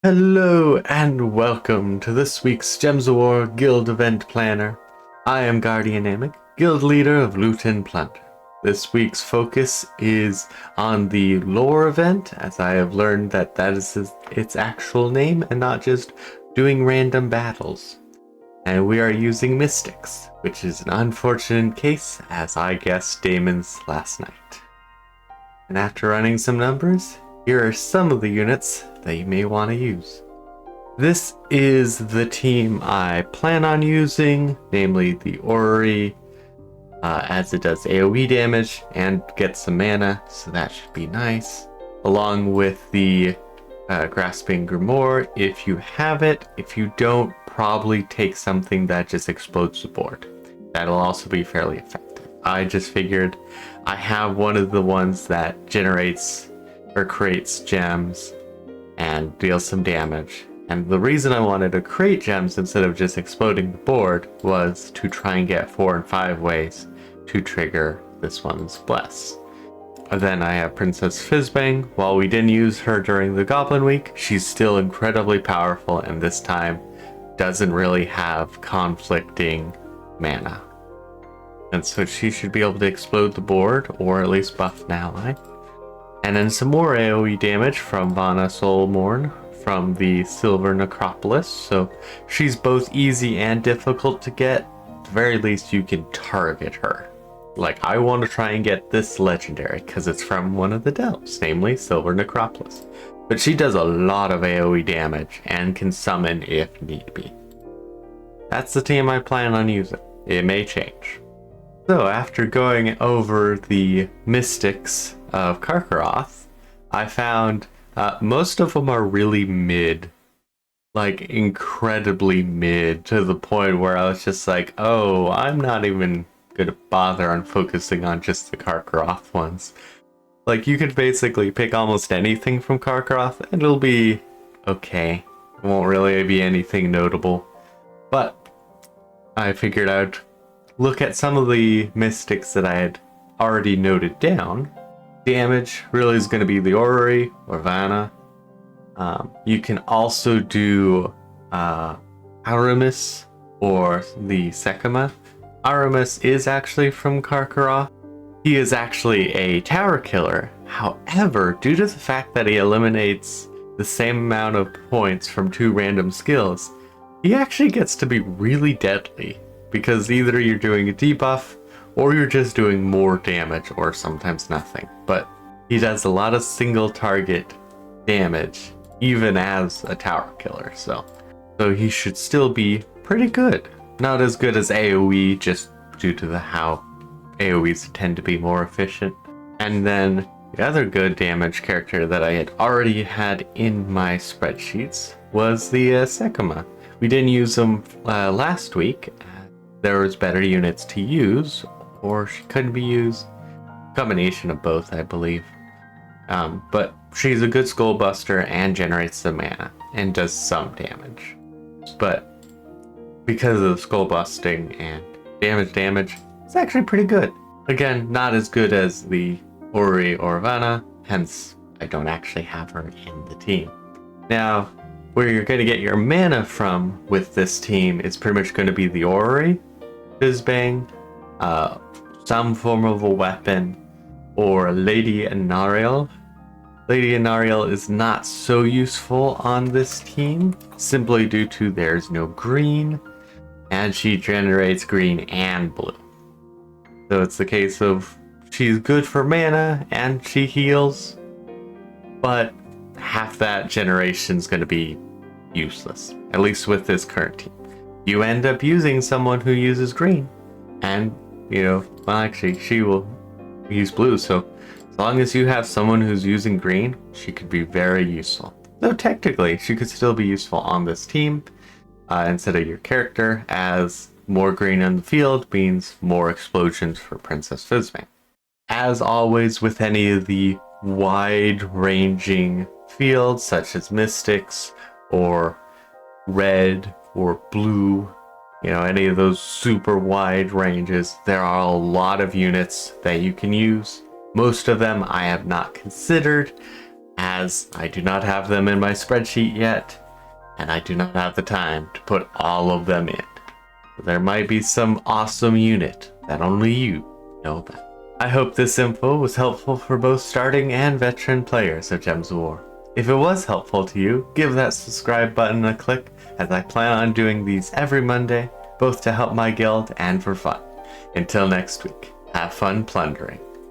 Hello and welcome to this week's Gems of War Guild Event Planner. I am Guardian Amic, Guild Leader of Loot and Plunder. This week's focus is on the lore event, as I have learned that is its actual name and not just doing random battles. And we are using mythics, which is an unfortunate case as I guessed Daemons last night. And after running some numbers, here are some of the units that you may want to use. This is the team I plan on using, namely the Orrery, as it does AoE damage and gets some mana, so that should be nice. Along with the Grasping Grimoire, if you have it. If you don't, probably take something that just explodes the board. That'll also be fairly effective. I just figured I have one of the ones that generates or creates gems and deals some damage. And the reason I wanted to create gems instead of just exploding the board was to try and get 4 and 5 ways to trigger this one's bless. Then I have Princess Fizzbang. While we didn't use her during the Goblin Week, she's still incredibly powerful, and this time doesn't really have conflicting mana. And so she should be able to explode the board, or at least buff an ally. And then some more AoE damage from Vana Soulmourn from the Silver Necropolis. So she's both easy and difficult to get. At the very least, you can target her. Like, I want to try and get this legendary because it's from one of the delves, namely Silver Necropolis. But she does a lot of AoE damage and can summon if need be. That's the team I plan on using. It may change. So after going over the mystics of Karakoth, I found most of them are really mid, like incredibly mid, to the point where I was just like, oh, I'm not even gonna bother on focusing on just the Karakoth ones. Like, you could basically pick almost anything from Karakoth and it'll be okay. It won't really be anything notable. But I figured I'd look at some of the mystics that I had already noted down. Damage really is going to be the Orrery or Vanna. You can also do Aramis or the Sekima. Aramis is actually from Karakoth. He is actually a tower killer. However, due to the fact that he eliminates the same amount of points from 2 random skills, he actually gets to be really deadly. Because either you're doing a debuff, or you're just doing more damage, or sometimes nothing. But he does a lot of single target damage, even as a tower killer, so he should still be pretty good. Not as good as AoE, just due to how AoEs tend to be more efficient. And then the other good damage character that I had already had in my spreadsheets was the Sekima. We didn't use them last week. There was better units to use, or she couldn't be used. Combination of both, I believe. But she's a good skull buster and generates the mana and does some damage. But because of the skull busting and damage, it's actually pretty good. Again, not as good as the Orrery or Vanna, hence I don't actually have her in the team. Now, where you're going to get your mana from with this team is pretty much going to be the Orrery, Fizzbang, some form of a weapon, or Lady Anariel. Lady Anariel is not so useful on this team, simply due to there's no green, and she generates green and blue. So it's the case of she's good for mana and she heals, but half that generation's going to be useless, at least with this current team. You end up using someone who uses green, and well, actually she will use blue, so as long as you have someone who's using green, she could be very useful. Though technically she could still be useful on this team instead of your character, as more green on the field means more explosions for Princess Fizzbang. As always with any of the wide-ranging fields such as mystics or red or blue, any of those super wide ranges, there are a lot of units that you can use. Most of them I have not considered, as I do not have them in my spreadsheet yet, and I do not have the time to put all of them in. There might be some awesome unit that only you know about. I hope this info was helpful for both starting and veteran players of Gems of War. If it was helpful to you, give that subscribe button a click, as I plan on doing these every Monday, both to help my guild and for fun. Until next week, have fun plundering.